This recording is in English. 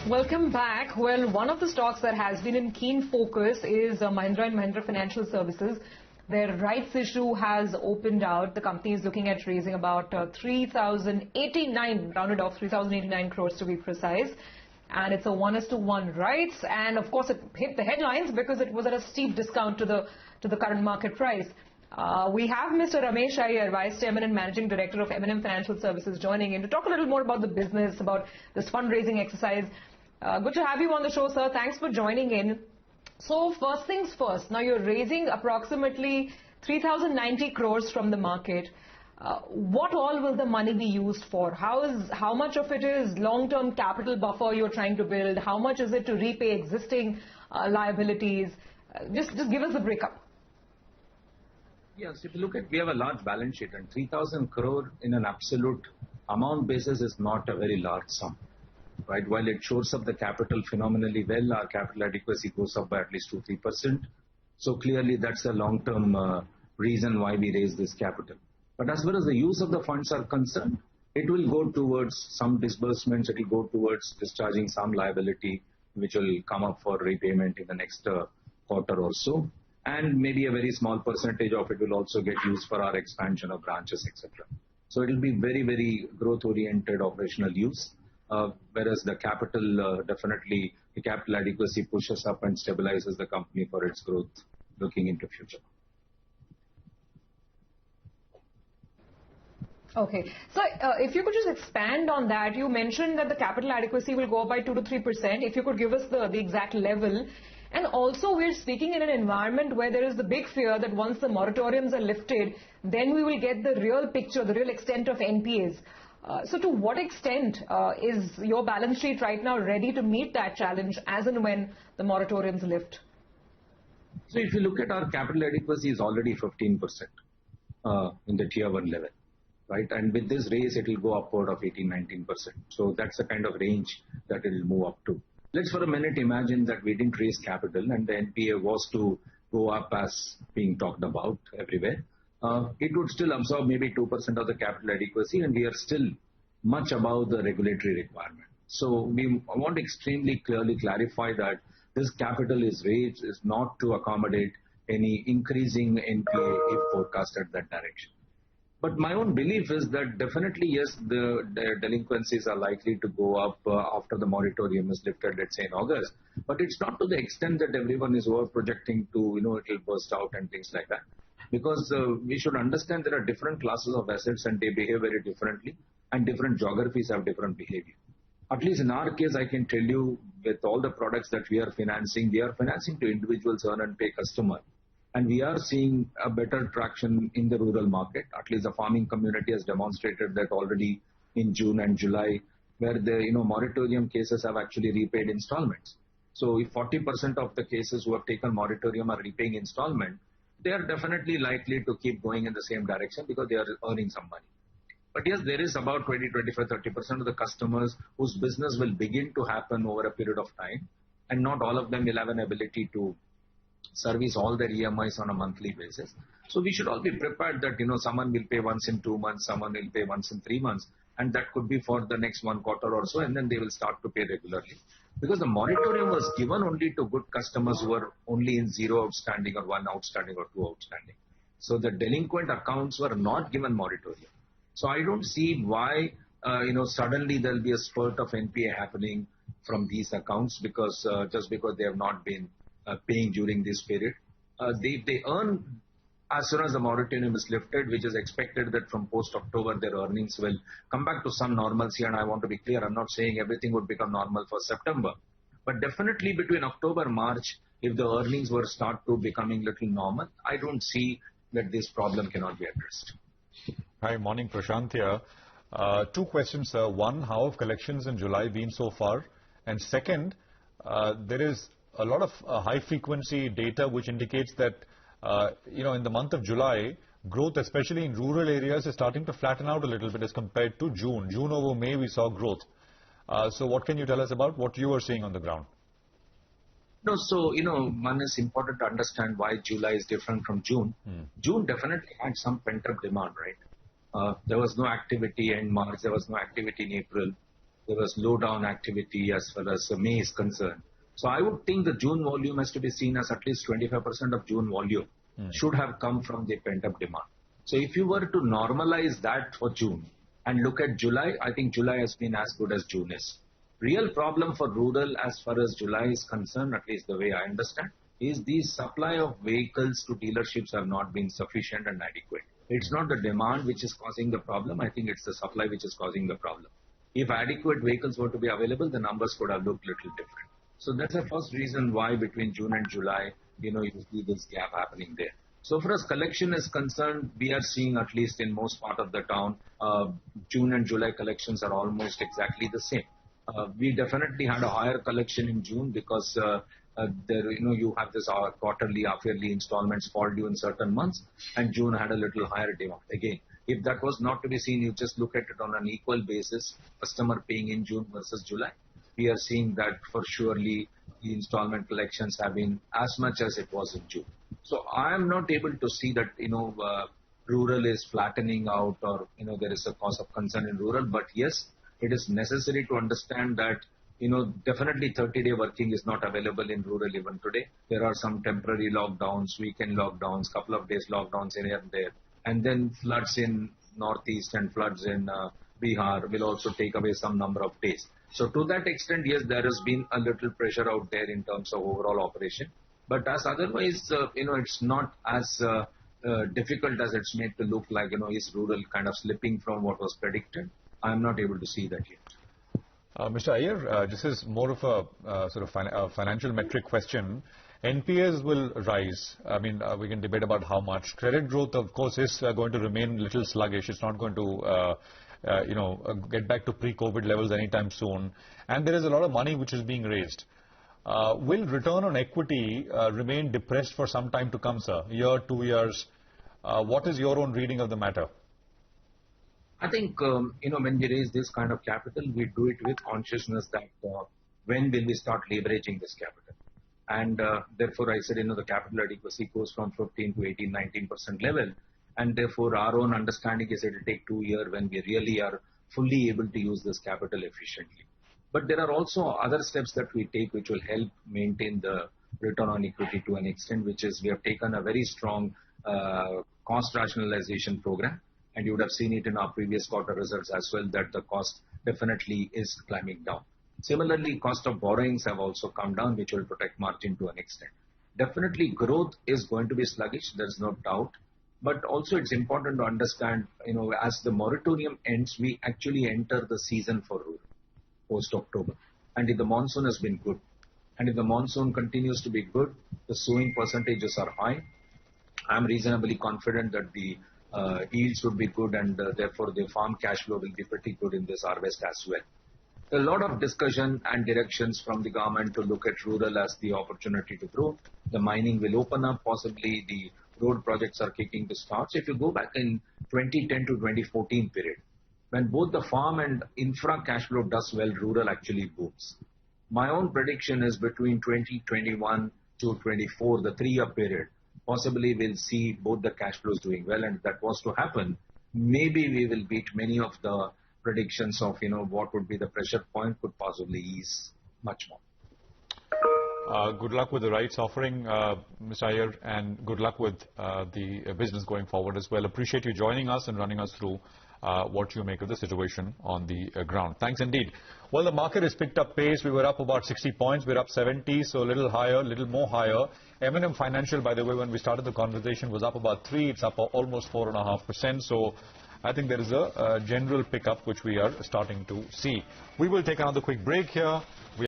Welcome back. Well, one of the stocks that has been in keen focus is Mahindra and Mahindra Financial Services. Their rights issue has opened out. The company is looking at raising about 3,089, rounded off 3,089 crores to be precise. And it's a 1:1 rights. And of course, it hit the headlines because it was at a steep discount to the current market price. We have Mr. Ramesh Iyer, Vice Chairman and Managing Director of M&M Financial Services, joining in to talk a little more about the business, about this fundraising exercise. Good to have you on the show, sir. Thanks for joining in. So first things first, now you're raising approximately 3,090 crores from the market. What all will the money be used for? How much of it is long-term capital buffer you're trying to build? How much is it to repay existing liabilities? Just give us the breakup. Yes, if you look at, we have a large balance sheet, and 3,000 crore in an absolute amount basis is not a very large sum, right? While it shores up the capital phenomenally well, our capital adequacy goes up by at least 2-3%. So clearly that's a long-term reason why we raise this capital. But as far as the use of the funds are concerned, it will go towards some disbursements, it will go towards discharging some liability, which will come up for repayment in the next quarter or so. And maybe a very small percentage of it will also get used for our expansion of branches, etc. So it will be very, very growth-oriented operational use, whereas the capital, definitely the capital adequacy pushes up and stabilizes the company for its growth looking into future. Okay. So if you could just expand on that, you mentioned that the capital adequacy will go up by 2 to 3%. If you could give us the exact level. And also, we're speaking in an environment where there is the big fear that once the moratoriums are lifted, then we will get the real picture, the real extent of NPAs. So to what extent is your balance sheet right now ready to meet that challenge as and when the moratoriums lift? So if you look at our capital adequacy is already 15% in the tier 1 level, right? And with this raise, it will go upward of 18-19%. So that's the kind of range that it will move up to. Let's for a minute imagine that we didn't raise capital and the NPA was to go up as being talked about everywhere. It would still absorb maybe 2% of the capital adequacy, and we are still much above the regulatory requirement. So we want to extremely clearly clarify that this capital is raised is not to accommodate any increasing NPA if forecasted that direction. But my own belief is that definitely, yes, the delinquencies are likely to go up after the moratorium is lifted, let's say in August. But it's not to the extent that everyone is over projecting to, it will burst out and things like that. Because we should understand there are different classes of assets and they behave very differently, and different geographies have different behavior. At least in our case, I can tell you with all the products that we are financing to individuals, earn and pay customer. And we are seeing a better traction in the rural market. At least the farming community has demonstrated that already in June and July, where the moratorium cases have actually repaid installments. So if 40% of the cases who have taken moratorium are repaying installment, they are definitely likely to keep going in the same direction because they are earning some money. But yes, there is about 20, 25, 30% of the customers whose business will begin to happen over a period of time, and not all of them will have an ability to service all their EMIs on a monthly basis. So we should all be prepared that someone will pay once in 2 months, someone will pay once in 3 months, and that could be for the next 1 quarter or so, and then they will start to pay regularly. Because the moratorium was given only to good customers who were only in 0 outstanding or 1 outstanding or 2 outstanding. So the delinquent accounts were not given moratorium. So I don't see why suddenly there will be a spurt of NPA happening from these accounts because just because they have not been paying during this period. They earn as soon as the moratorium is lifted, which is expected that from post-October their earnings will come back to some normalcy. And I want to be clear, I'm not saying everything would become normal for September. But definitely between October and March, if the earnings were start to becoming little normal, I don't see that this problem cannot be addressed. Hi, morning, Prashant here. 2 questions, sir. One, how have collections in July been so far? And second, there is a lot of high-frequency data which indicates that, in the month of July, growth, especially in rural areas, is starting to flatten out a little bit as compared to June. June over May, we saw growth. So what can you tell us about what you are seeing on the ground? No, so, one is important to understand why July is different from June. June definitely had some pent-up demand, right? There was no activity in March, there was no activity in April. there was low down activity as far as May is concerned. So I would think the June volume has to be seen as at least 25% of June volume should have come from the pent-up demand. So if you were to normalize that for June and look at July, I think July has been as good as June is. Real problem for rural as far as July is concerned, at least the way I understand, is the supply of vehicles to dealerships have not been sufficient and adequate. It's not the demand which is causing the problem. I think it's the supply which is causing the problem. If adequate vehicles were to be available, the numbers could have looked little different. So that's the first reason why between June and July, you see this gap happening there. So far as collection is concerned, we are seeing at least in most part of the town, June and July collections are almost exactly the same. We definitely had a higher collection in June because you have this quarterly, half-yearly installments fall due in certain months, and June had a little higher demand. Again, if that was not to be seen, you just look at it on an equal basis, customer paying in June versus July. We are seeing that for surely the installment collections have been as much as it was in June. So I am not able to see that rural is flattening out or there is a cause of concern in rural. But yes, it is necessary to understand that definitely 30-day working is not available in rural even today. There are some temporary lockdowns, weekend lockdowns, couple of days lockdowns here and there, and then floods in northeast and floods in Bihar will also take away some number of days. So to that extent, yes, there has been a little pressure out there in terms of overall operation. But as otherwise, it's not as difficult as it's made to look like, is rural kind of slipping from what was predicted? I'm not able to see that yet. Mr. Iyer, this is more of a sort of financial metric question. NPAs will rise. I mean, we can debate about how much. Credit growth, of course, is going to remain a little sluggish. It's not going to get back to pre-COVID levels anytime soon. And there is a lot of money which is being raised. Will return on equity remain depressed for some time to come, sir? Year, 2 years? What is your own reading of the matter? I think, when we raise this kind of capital, we do it with consciousness that when will we start leveraging this capital? And therefore, I said, the capital adequacy goes from 15 to 18, 19% level. And therefore, our own understanding is it will take 2 years when we really are fully able to use this capital efficiently. But there are also other steps that we take which will help maintain the return on equity to an extent, which is we have taken a very strong cost rationalization program. And you would have seen it in our previous quarter results as well that the cost definitely is climbing down. Similarly, cost of borrowings have also come down, which will protect margin to an extent. Definitely growth is going to be sluggish, there's no doubt. But also it's important to understand, as the moratorium ends, we actually enter the season for rural post-October. And if the monsoon has been good, and if the monsoon continues to be good, the sowing percentages are high. I'm reasonably confident that the yields would be good and therefore the farm cash flow will be pretty good in this harvest as well. A lot of discussion and directions from the government to look at rural as the opportunity to grow. The mining will open up, possibly the road projects are kicking to start. So if you go back in 2010 to 2014 period, when both the farm and infra cash flow does well, rural actually booms. My own prediction is between 2021 to 24, the 3-year period, possibly we'll see both the cash flows doing well, and if that was to happen, maybe we will beat many of the predictions of, what would be the pressure point could possibly ease much more. Good luck with the rights offering, Mr. Iyer, and good luck with the business going forward as well. Appreciate you joining us and running us through what you make of the situation on the ground. Thanks indeed. Well, the market has picked up pace. We were up about 60 points. We're up 70, so a little higher, a little more higher. M&M Financial, by the way, when we started the conversation, was up about 3. It's up almost 4.5%. So I think there is a general pickup which we are starting to see. We will take another quick break here.